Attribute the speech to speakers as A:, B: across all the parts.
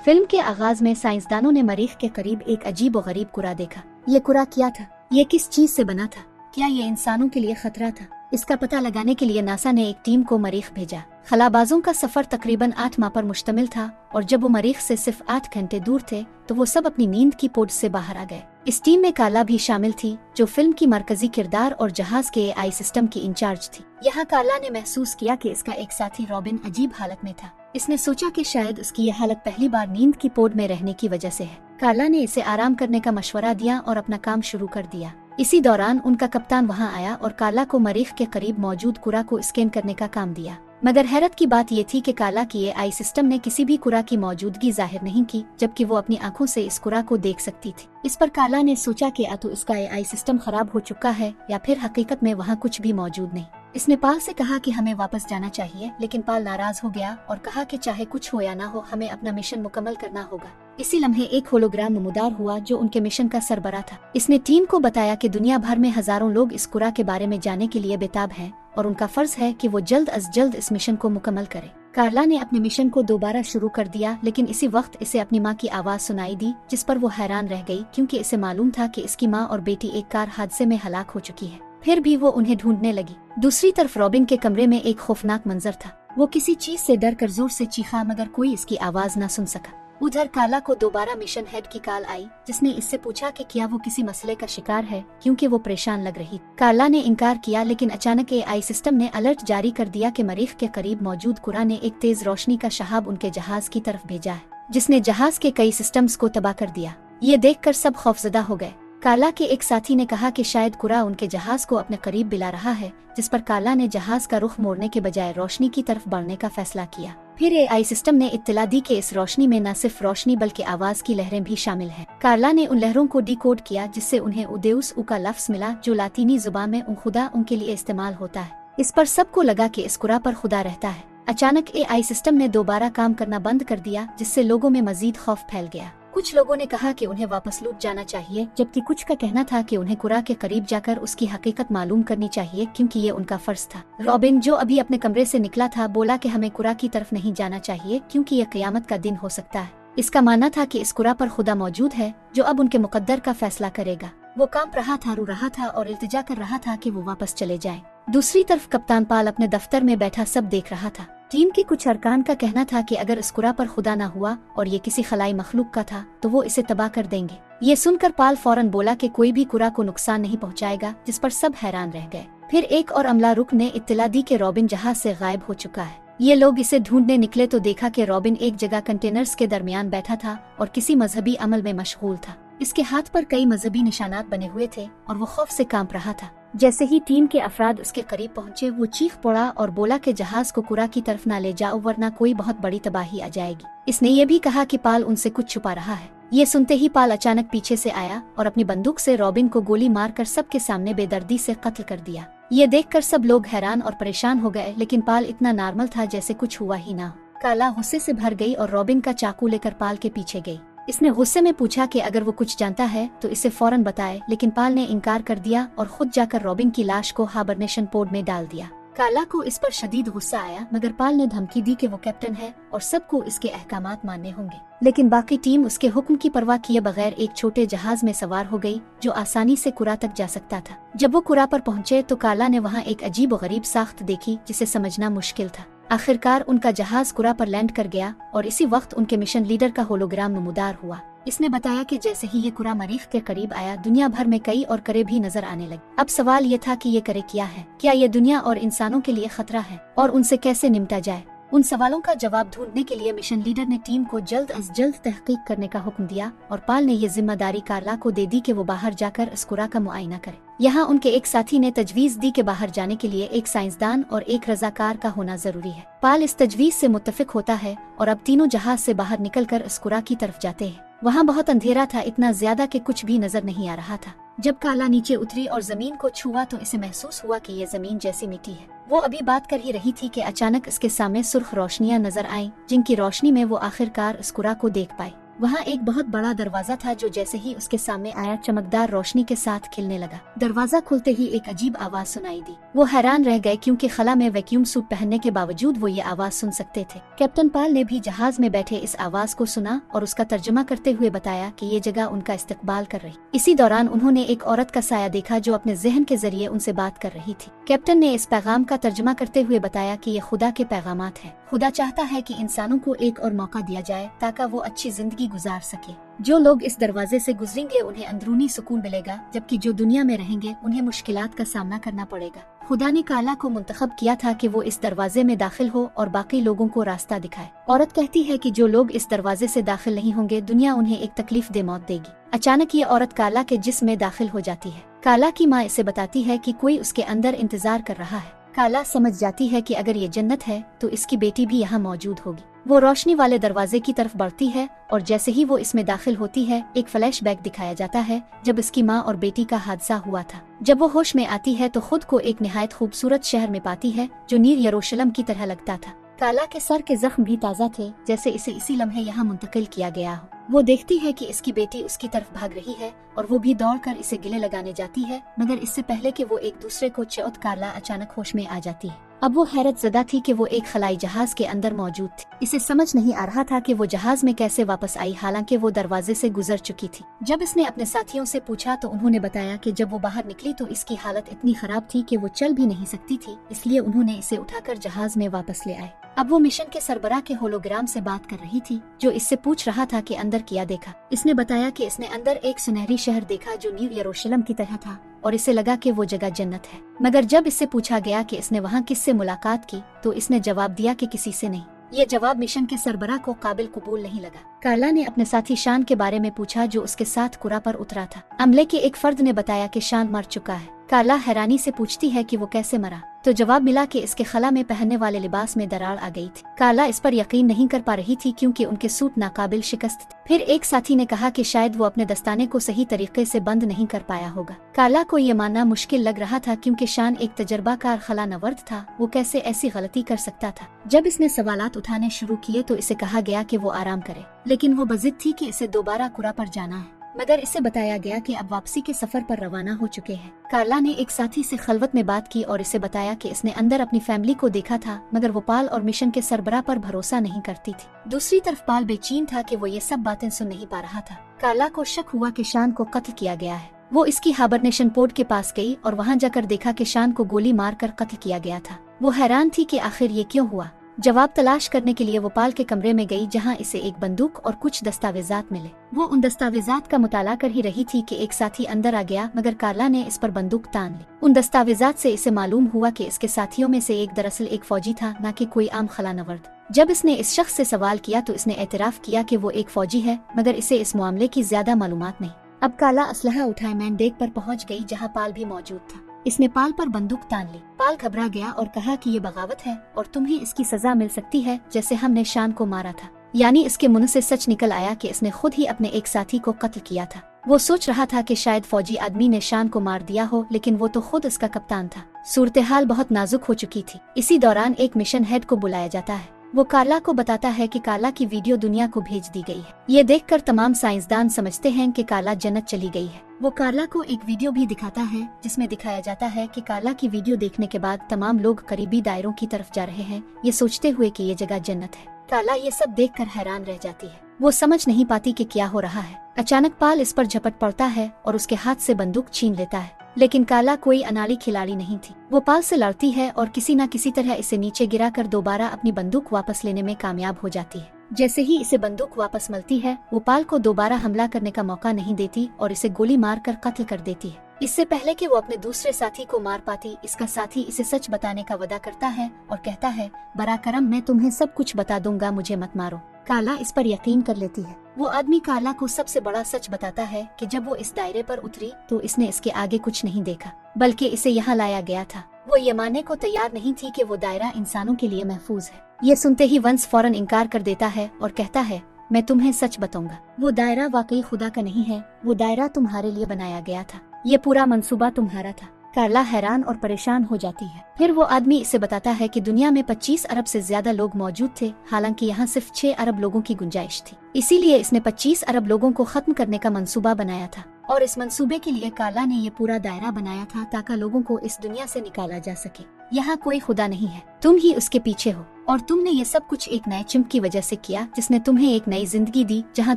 A: Film के आगाज में साइंसदानों ने मरीख के करीब एक अजीब व गरीब कुरा देखा। ये कुरा क्या था? ये किस चीज से बना था? क्या ये इंसानों के लिए खतरा था? इसका पता लगाने के लिए नासा ने एक टीम को मरीख भेजा। खलाबाजों का सफर तकरीबन 8 माह पर मुश्तमिल था और जब वो मरीख से सिर्फ 8 घंटे दूर थे तो वो सब अपनी नींद की पोड से बाहर आ गए। इस टीम में कार्ला भी शामिल थी, जो फिल्म की मरकजी किरदार और जहाज के एआई सिस्टम की इंचार्ज थी। यहाँ कार्ला ने महसूस किया कि इसका एक साथी रॉबिन अजीब हालत में था। इसने सोचा कि शायद उसकी यह हालत पहली बार नींद की पोड में रहने की वजह से है। कार्ला ने इसे आराम करने का मशवरा दिया और अपना काम शुरू कर दिया। इसी दौरान उनका कप्तान वहां आया और कार्ला को मरीख के करीब मौजूद कुरा को स्कैन करने का काम दिया। मगर हैरत की बात ये थी कि कार्ला की एआई सिस्टम ने किसी भी कुरा की मौजूदगी जाहिर नहीं की, जबकि वो अपनी आंखों से इस कुरा को देख सकती थी। इस पर कार्ला ने सोचा कि या तो इसका एआई सिस्टम खराब हो चुका है या फिर हकीकत में वहाँ कुछ भी मौजूद नहीं। इसने पाल से कहा कि हमें वापस जाना चाहिए, लेकिन पाल नाराज हो गया और कहा कि चाहे कुछ हो या ना हो, हमें अपना मिशन मुकम्मल करना होगा। इसी लम्हे एक होलोग्राम नमूदार हुआ जो उनके मिशन का सरबराह था। इसने टीम को बताया कि दुनिया भर में हजारों लोग इस कुरा के बारे में जानने के लिए बेताब हैं और उनका फर्ज है कि वो जल्द अज जल्द इस मिशन को मुकम्मल करे। कार्ला ने अपने मिशन को दोबारा शुरू कर दिया, लेकिन इसी वक्त इसे अपनी माँ की आवाज सुनाई दी, जिस पर वो हैरान रह गई क्योंकि इसे मालूम था कि इसकी माँ और बेटी एक कार हादसे में हलाक हो चुकी है। फिर भी वो उन्हें ढूंढने लगी। दूसरी तरफ रॉबिन के कमरे में एक खौफनाक मंजर था। वो किसी चीज से डर कर जोर से चीखा, मगर कोई इसकी आवाज न सुन सका। उधर कार्ला को दोबारा मिशन हेड की कॉल आई, जिसने इससे पूछा कि क्या वो किसी मसले का शिकार है, क्योंकि वो परेशान लग रही। कार्ला ने इनकार किया, लेकिन अचानक एआई सिस्टम ने अलर्ट जारी कर दिया कि मरीख के करीब मौजूद कुरा ने एक तेज रोशनी का शहाब उनके जहाज की तरफ भेजा है, जिसने जहाज के कई सिस्टम्स को तबाह कर दिया। ये देखकर सब खौफजदा हो गए। कार्ला के एक साथी ने कहा कि शायद कुरा उनके जहाज को अपने करीब बुला रहा है, जिस पर कार्ला ने जहाज का रुख मोड़ने के बजाय रोशनी की तरफ बढ़ने का फैसला किया। फिर एआई सिस्टम ने इत्तला दी कि इस रोशनी में न सिर्फ रोशनी बल्कि आवाज की लहरें भी शामिल हैं। कार्ला ने उन लहरों को डिकोड किया, जिससे उन्हें उदेउस उ का लफ्ज मिला, जो लातीनी जुबान में खुदा उनके लिए इस्तेमाल होता है। इस पर सबको लगा कि इस कुरा पर खुदा रहता है। अचानक एआई सिस्टम ने दोबारा काम करना बंद कर दिया, जिससे लोगों में मजीद खौफ फैल गया। कुछ लोगों ने कहा कि उन्हें वापस लौट जाना चाहिए, जबकि कुछ का कहना था कि उन्हें कुरा के करीब जाकर उसकी हकीकत मालूम करनी चाहिए, क्योंकि ये उनका फर्ज था। रॉबिन, जो अभी अपने कमरे से निकला था, बोला कि हमें कुरा की तरफ नहीं जाना चाहिए, क्योंकि यह क़यामत का दिन हो सकता है। इसका मानना था कि इस कुरा पर खुदा मौजूद है, जो अब उनके मुकद्दर का फैसला करेगा। वो कांप रहा था, रो रहा था और इल्तिजा कर रहा था कि वो वापस चले जाएं। दूसरी तरफ कप्तान पाल अपने दफ्तर में बैठा सब देख रहा था। टीम के कुछ अरकान का कहना था कि अगर इस कुरा पर खुदा न हुआ और ये किसी खलाई मखलूक का था, तो वो इसे तबाह कर देंगे। ये सुनकर पाल फौरन बोला कि कोई भी कुरा को नुकसान नहीं पहुंचाएगा, जिस पर सब हैरान रह गए। फिर एक और अमला रुक ने इत्तला दी कि रॉबिन जहाज से गायब हो चुका है। ये लोग इसे ढूंढने निकले तो देखा कि रॉबिन एक जगह कंटेनर्स के दरमियान बैठा था और किसी मजहबी अमल में मशगूल था। इसके हाथ पर कई मजहबी निशानात बने हुए थे और वो खौफ से कांप रहा था। जैसे ही टीम के अफराद उसके करीब पहुंचे, वो चीख पड़ा और बोला कि जहाज को कुरा की तरफ न ले जाओ, वरना कोई बहुत बड़ी तबाही आ जाएगी। इसने ये भी कहा कि पाल उनसे कुछ छुपा रहा है। ये सुनते ही पाल अचानक पीछे से आया और अपनी बंदूक से रॉबिन को गोली मारकर सबके सामने बेदर्दी से कत्ल कर दिया। ये देखकर सब लोग हैरान और परेशान हो गए, लेकिन पाल इतना नॉर्मल था जैसे कुछ हुआ ही ना हो। कार्ला गुस्से से भर गई और रॉबिन का चाकू लेकर पाल के पीछे गई। इसने गुस्से में पूछा कि अगर वो कुछ जानता है तो इसे फौरन बताए, लेकिन पाल ने इनकार कर दिया और खुद जाकर रॉबिन की लाश को हाबरनेशन पोड में डाल दिया। कार्ला को इस पर शदीद गुस्सा आया, मगर पाल ने धमकी दी कि वो कैप्टन है और सबको इसके अहकामात मानने होंगे। लेकिन बाकी टीम उसके हुक्म की परवाह किए बगैर एक छोटे जहाज में सवार हो गई, जो आसानी से कुरा तक जा सकता था। जब वो कुरा पर पहुंचे तो कार्ला ने वहाँ एक अजीब व गरीब साख्त देखी, जिसे समझना मुश्किल था। आखिरकार उनका जहाज कुरा पर लैंड कर गया और इसी वक्त उनके मिशन लीडर का होलोग्राम नमूदार हुआ। इसने बताया कि जैसे ही ये कुरा मरीख के करीब आया, दुनिया भर में कई और करे भी नजर आने लगे। अब सवाल ये था कि ये करे क्या है? क्या ये दुनिया और इंसानों के लिए खतरा है और उनसे कैसे निपटा जाए? उन सवालों का जवाब ढूंढने के लिए मिशन लीडर ने टीम को जल्द अज जल्द तहकीक करने का हुक्म दिया और पाल ने ये जिम्मेदारी कार्ला को दे दी कि वो बाहर जाकर इस कुरा का मुआयना करे। यहाँ उनके एक साथी ने तजवीज दी कि बाहर जाने के लिए एक साइंसदान और एक रजाकार का होना जरूरी है। पाल इस तजवीज से मुत्तफिक होता है और अब तीनों जहाज से बाहर निकलकर इस कुरा की तरफ जाते हैं। वहाँ बहुत अंधेरा था, इतना ज्यादा कि कुछ भी नजर नहीं आ रहा था। जब कार्ला नीचे उतरी और जमीन को छुआ तो इसे महसूस हुआ कि ये जमीन जैसी मिट्टी है। वो अभी बात कर ही रही थी कि अचानक इसके सामने सुर्ख रोशनियां नजर आईं, जिनकी रोशनी में वो आखिरकार इस कुरा को देख पाई। वहाँ एक बहुत बड़ा दरवाजा था जो जैसे ही उसके सामने आया चमकदार रोशनी के साथ खिलने लगा। दरवाजा खुलते ही एक अजीब आवाज सुनाई दी। वो हैरान रह गए क्योंकि खला में वैक्यूम सूट पहनने के बावजूद वो ये आवाज सुन सकते थे। कैप्टन पाल ने भी जहाज में बैठे इस आवाज को सुना और उसका तर्जुमा करते हुए बताया कि ये जगह उनका इस्तकबाल कर रही। इसी दौरान उन्होंने एक औरत का साया देखा जो अपने जहन के जरिए उनसे बात कर रही थी। कैप्टन ने इस पैगाम का तर्जुमा करते हुए बताया कि ये खुदा के पैगामात है। खुदा चाहता है कि इंसानों को एक और मौका दिया जाए ताकि वो अच्छी जिंदगी गुजार सके। जो लोग इस दरवाजे से गुजरेंगे उन्हें अंदरूनी सुकून मिलेगा, जबकि जो दुनिया में रहेंगे उन्हें मुश्किलात का सामना करना पड़ेगा। खुदा ने काला को मुंतखब किया था कि वो इस दरवाजे में दाखिल हो और बाकी लोगों को रास्ता दिखाए। औरत कहती है कि जो लोग इस दरवाजे से दाखिल नहीं होंगे दुनिया उन्हें एक तकलीफ दे मौत देगी। अचानक ये औरत काला के जिस्म में दाखिल हो जाती है। काला की माँ इसे बताती है कि कोई उसके अंदर इंतजार कर रहा है। काला समझ जाती है कि अगर ये जन्नत है तो इसकी बेटी भी यहाँ मौजूद होगी। वो रोशनी वाले दरवाजे की तरफ बढ़ती है और जैसे ही वो इसमें दाखिल होती है एक फ्लैशबैक दिखाया जाता है जब इसकी माँ और बेटी का हादसा हुआ था। जब वो होश में आती है तो खुद को एक निहायत खूबसूरत शहर में पाती है जो नीर यरूशलेम की तरह लगता था। काला के सर के जख्म भी ताज़ा थे, जैसे इसे इसी लम्हे यहाँ मुंतकिल किया गया हो। वो देखती है कि इसकी बेटी उसकी तरफ भाग रही है और वो भी दौड़कर इसे गिले लगाने जाती है, मगर इससे पहले कि वो एक दूसरे को चौथ काला अचानक होश में आ जाती है। अब वो हैरत ज़दा थी कि वो एक खलाई जहाज के अंदर मौजूद थी। इसे समझ नहीं आ रहा था कि वो जहाज में कैसे वापस आई, हालांकि वो दरवाजे से गुजर चुकी थी। जब इसने अपने साथियों से पूछा तो उन्होंने बताया कि जब वो बाहर निकली तो इसकी हालत इतनी खराब थी कि वो चल भी नहीं सकती थी, इसलिए उन्होंने इसे उठाकर जहाज में वापस ले आए। अब वो मिशन के सरबराह के होलोग्राम से बात कर रही थी जो इससे पूछ रहा था कि अंदर क्या देखा। इसने बताया कि इसने अंदर एक सुनहरी शहर देखा जो न्यू यरूशलेम की तरह था और इसे लगा कि वो जगह जन्नत है। मगर जब इससे पूछा गया कि इसने वहाँ किससे मुलाकात की तो इसने जवाब दिया कि किसी से नहीं। ये जवाब मिशन के सरबराह को काबिल कबूल नहीं लगा। काला ने अपने साथी शान के बारे में पूछा जो उसके साथ कुरा पर उतरा था। अमले के एक फर्द ने बताया कि शान मर चुका है। काला हैरानी से पूछती है कि वो कैसे मरा, तो जवाब मिला कि इसके खला में पहनने वाले लिबास में दरार आ गई थी। काला इस पर यकीन नहीं कर पा रही थी क्योंकि उनके सूट नाकाबिल शिकस्त थे। फिर एक साथी ने कहा कि शायद वो अपने दस्ताने को सही तरीके से बंद नहीं कर पाया होगा। काला को ये मानना मुश्किल लग रहा था क्योंकि शान एक तजर्बाकार खला नवर्द था, वो कैसे ऐसी गलती कर सकता था। जब इसने सवालात उठाने शुरू किए तो इसे कहा गया कि वो आराम करे, लेकिन वो बजिद थी कि इसे दोबारा कुरा पर जाना है। मगर इसे बताया गया कि अब वापसी के सफर पर रवाना हो चुके हैं। कार्ला ने एक साथी से खलवत में बात की और इसे बताया कि इसने अंदर अपनी फैमिली को देखा था, मगर वो पाल और मिशन के सरबराह पर भरोसा नहीं करती थी। दूसरी तरफ पाल बेचैन था कि वो ये सब बातें सुन नहीं पा रहा था। कार्ला को शक हुआ कि शान को कत्ल किया गया है। वो इसकी हाबरनेशन पोर्ट के पास गई और वहाँ जाकर देखा कि शान को गोली मारकर कत्ल किया गया था। वो हैरान थी कि आखिर ये क्यों हुआ। जवाब तलाश करने के लिए वो पाल के कमरे में गई जहां इसे एक बंदूक और कुछ दस्तावेजात मिले। वो उन दस्तावेजात का मुताला कर ही रही थी कि एक साथी अंदर आ गया, मगर कार्ला ने इस पर बंदूक तान ली। उन दस्तावेजात से इसे मालूम हुआ कि इसके साथियों में से एक दरअसल एक फौजी था, न कि कोई आम खलानवर्द। जब इसने इस शख्स से सवाल किया तो इसने एतराफ किया कि वो एक फौजी है, मगर इसे इस मामले की ज्यादा मालूमात नहीं। अब काला असलहा उठाए मैन डेक पर पहुँच गई जहाँ पाल भी मौजूद था। इसने पाल पर बंदूक तान ली। पाल घबरा गया और कहा कि ये बगावत है और तुम्हें इसकी सजा मिल सकती है जैसे हमने शान को मारा था। यानी इसके मुंह से सच निकल आया कि इसने खुद ही अपने एक साथी को कत्ल किया था। वो सोच रहा था कि शायद फौजी आदमी ने शान को मार दिया हो, लेकिन वो तो खुद इसका कप्तान था। सूरत-ए-हाल बहुत नाजुक हो चुकी थी। इसी दौरान एक मिशन हेड को बुलाया जाता है। वो कार्ला को बताता है कि कार्ला की वीडियो दुनिया को भेज दी गई है। ये देखकर तमाम साइंसदान समझते हैं कि कार्ला जन्नत चली गई है। वो कार्ला को एक वीडियो भी दिखाता है जिसमें दिखाया जाता है कि कार्ला की वीडियो देखने के बाद तमाम लोग करीबी दायरों की तरफ जा रहे हैं, ये सोचते हुए कि ये जगह जन्नत है। कार्ला ये सब देखकर हैरान रह जाती है। वो समझ नहीं पाती कि क्या हो रहा है। अचानक पाल इस पर झपट पड़ता है और उसके हाथ से बंदूक छीन लेता है, लेकिन कार्ला कोई अनाड़ी खिलाड़ी नहीं थी। वो पाल से लड़ती है और किसी न किसी तरह इसे नीचे गिराकर दोबारा अपनी बंदूक वापस लेने में कामयाब हो जाती है। जैसे ही इसे बंदूक वापस मिलती है, वो पाल को दोबारा हमला करने का मौका नहीं देती और इसे गोली मारकर कत्ल कर देती है। इससे पहले कि वो अपने दूसरे साथी को मार पाती, इसका साथी इसे सच बताने का वादा करता है और कहता है, बरा करम, मैं तुम्हें सब कुछ बता दूंगा, मुझे मत मारो। कार्ला इस पर यकीन कर लेती है। वो आदमी कार्ला को सबसे बड़ा सच बताता है कि जब वो इस दायरे पर उतरी तो इसने इसके आगे कुछ नहीं देखा, बल्कि इसे यहाँ लाया गया था। वो ये मानने को तैयार नहीं थी कि वो दायरा इंसानों के लिए महफूज है। ये सुनते ही वंश फौरन इनकार कर देता है और कहता है, मैं तुम्हें सच बताऊंगा। वो दायरा वाकई खुदा का नहीं है, वो दायरा तुम्हारे लिए बनाया गया था। ये पूरा मंसूबा तुम्हारा था। कार्ला हैरान और परेशान हो जाती है। फिर वो आदमी इसे बताता है कि दुनिया में 25 अरब से ज्यादा लोग मौजूद थे, हालांकि यहाँ सिर्फ 6 अरब लोगों की गुंजाइश थी। इसीलिए इसने 25 अरब लोगों को खत्म करने का मंसूबा बनाया था और इस मंसूबे के लिए कार्ला ने ये पूरा दायरा बनाया था ताकि लोगों को इस दुनिया से निकाला जा सके। यहाँ कोई खुदा नहीं है, तुम ही उसके पीछे हो और तुमने ये सब कुछ एक नए चिम्प की वजह से किया जिसने तुम्हें एक नई जिंदगी दी जहाँ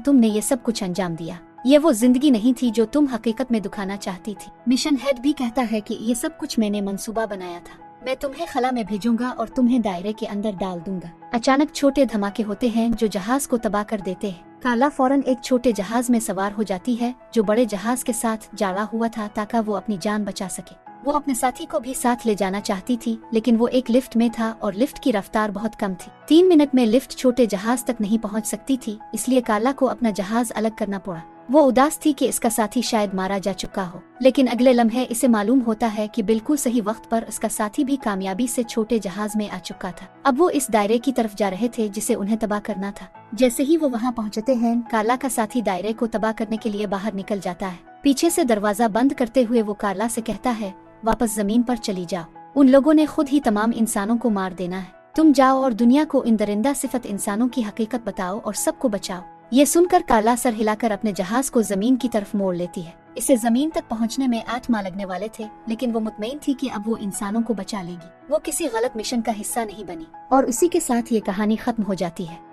A: तुमने ये सब कुछ अंजाम दिया। ये वो जिंदगी नहीं थी जो तुम हकीकत में दिखाना चाहती थी। मिशन हेड भी कहता है कि ये सब कुछ मैंने मंसूबा बनाया था। मैं तुम्हें खला में भेजूंगा और तुम्हें दायरे के अंदर डाल दूंगा। अचानक छोटे धमाके होते हैं जो जहाज को तबाह कर देते हैं। कार्ला फौरन एक छोटे जहाज में सवार हो जाती है जो बड़े जहाज के साथ जाड़ा हुआ था ताकि वो अपनी जान बचा सके। वो अपने साथी को भी साथ ले जाना चाहती थी, लेकिन वो एक लिफ्ट में था और लिफ्ट की रफ्तार बहुत कम थी। 3 मिनट में लिफ्ट छोटे जहाज तक नहीं पहुंच सकती थी, इसलिए कार्ला को अपना जहाज अलग करना पड़ा। वो उदास थी कि इसका साथी शायद मारा जा चुका हो, लेकिन अगले लम्हे इसे मालूम होता है कि बिल्कुल सही वक्त पर उसका साथी भी कामयाबी से छोटे जहाज में आ चुका था। अब वो इस दायरे की तरफ जा रहे थे जिसे उन्हें तबाह करना था। जैसे ही वो वहाँ पहुँचते हैं, कार्ला का साथी दायरे को तबाह करने के लिए बाहर निकल जाता है। पीछे से दरवाजा बंद करते हुए वो कार्ला से कहता है, वापस जमीन पर चली जाओ। उन लोगों ने खुद ही तमाम इंसानों को मार देना है। तुम जाओ और दुनिया को इन दरिंदा सिफत इंसानों की हकीकत बताओ और सबको बचाओ। ये सुनकर कार्ला सर हिलाकर अपने जहाज को जमीन की तरफ मोड़ लेती है। इसे जमीन तक पहुंचने में 8 माह लगने वाले थे, लेकिन वो मुतमईन थी कि अब वो इंसानों को बचा लेगी। वो किसी गलत मिशन का हिस्सा नहीं बनी और उसी के साथ ये कहानी खत्म हो जाती है।